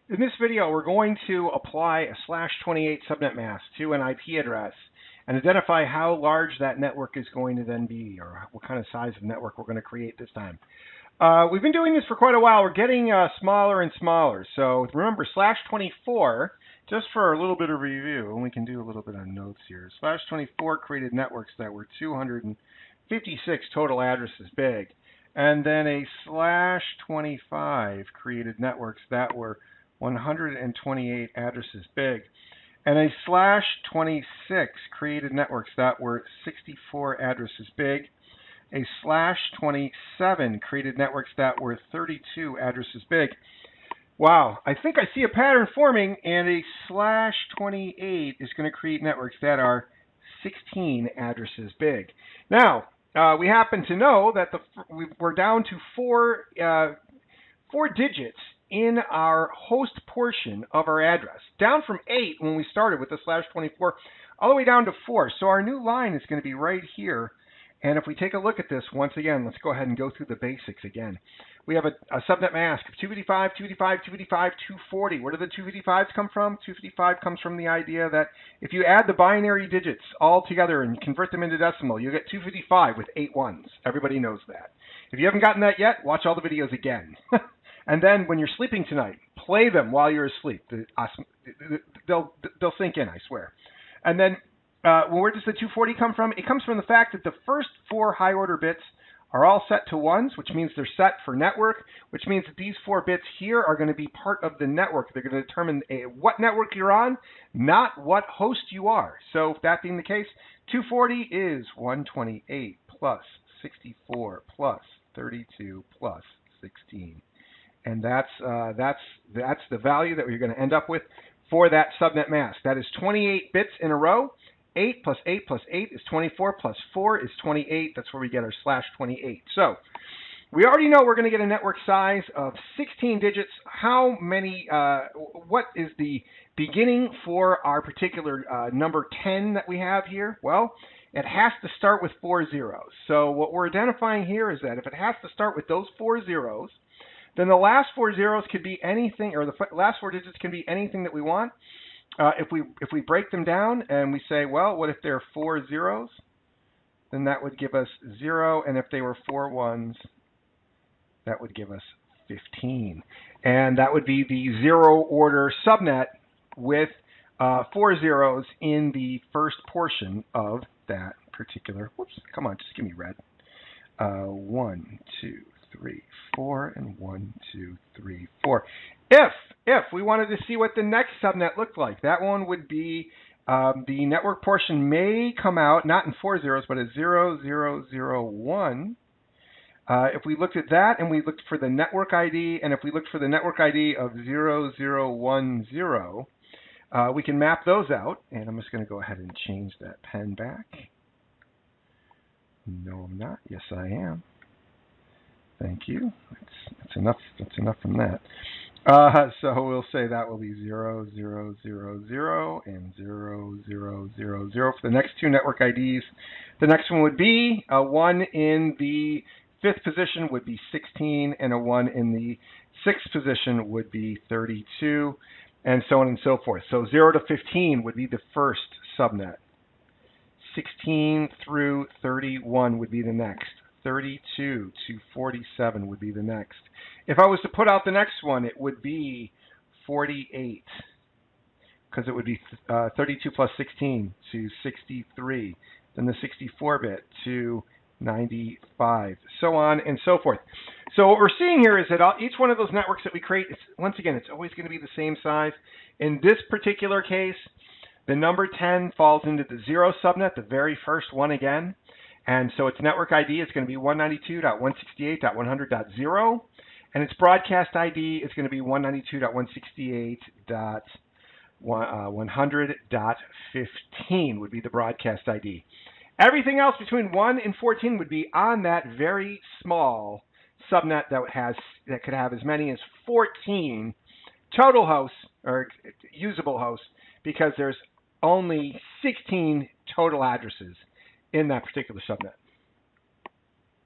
In this video, we're going to apply a /28 subnet mask to an IP address and identify how large that network is going to then be, or what kind of size of network we're going to create this time. We've been doing this for quite a while. We're getting smaller and smaller. So remember, /24, just for a little bit of review, and we can do a little bit of notes here. /24 created networks that were 256 total addresses big. And then a /25 created networks that were 128 addresses big. And a /26 created networks that were 64 addresses big. A /27 created networks that were 32 addresses big. Wow, I think I see a pattern forming, and a /28 is going to create networks that are 16 addresses big. Now, we happen to know that we're down to four digits in our host portion of our address, down from 8 when we started with the /24, all the way down to 4. So our new line is going to be right here. And if we take a look at this once again, let's go ahead and go through the basics again. We have a subnet mask of 255, 255, 255, 240. Where do the 255s come from? 255 comes from the idea that if you add the binary digits all together and convert them into decimal, you get 255 with 8 ones. Everybody knows that. If you haven't gotten that yet, watch all the videos again. And then when you're sleeping tonight, play them while you're asleep. They'll sink in, I swear. And then where does the 240 come from? It comes from the fact that the first 4 high order bits are all set to 1s, which means they're set for network, which means that these 4 bits here are going to be part of the network. They're going to determine what network you're on, not what host you are. So that being the case, 240 is 128 plus 64 plus 32 plus 16. And that's the value that we're going to end up with for that subnet mask. That is 28 bits in a row. 8 plus 8 plus 8 is 24, plus 4 is 28. That's where we get our /28. So we already know we're going to get a network size of 16 digits. How many, what is the beginning for our particular number 10 that we have here? Well, it has to start with 4 zeros. So what we're identifying here is that if it has to start with those 4 zeros, then the last 4 zeros could be anything, or the last 4 digits can be anything that we want. If we break them down and we say, well, what if there are 4 zeros? Then that would give us 0, and if they were 4 ones, that would give us 15. And that would be the 0 order subnet with 4 zeros in the first portion of that particular. Whoops! Come on, just give me red. 1, 2, 3, 4, and 1, 2, 3, 4. If we wanted to see what the next subnet looked like, that one would be the network portion may come out not in 4 zeros, but as 0, 0, 0, 1. If we looked at that and we looked for the network ID, and if we looked for the network ID of 0, 0, 1, 0, we can map those out. And I'm just going to go ahead and change that pen back. No, I'm not. Yes, I am. Thank you. That's enough. That's enough from that. So we'll say that will be 0, 0, 0, 0, and 0, 0, 0, 0 for the next 2 network IDs. The next one would be a 1 in the 5th position would be 16, and a 1 in the 6th position would be 32, and so on and so forth. So 0 to 15 would be the first subnet. 16 through 31 would be the next. 32 to 47 would be the next. If I was to put out the next one, it would be 48, because it would be 32 plus 16 to 63, then the 64-bit to 95, so on and so forth. So what we're seeing here is that each one of those networks that we create, once again, it's always going to be the same size. In this particular case, the number 10 falls into the 0 subnet, the very first one again. And so its network ID is going to be 192.168.100.0, and its broadcast ID is going to be 192.168.100.15 would be the broadcast ID. Everything else between 1 and 14 would be on that very small subnet that could have as many as 14 total hosts, or usable hosts, because there's only 16 total addresses in that particular subnet.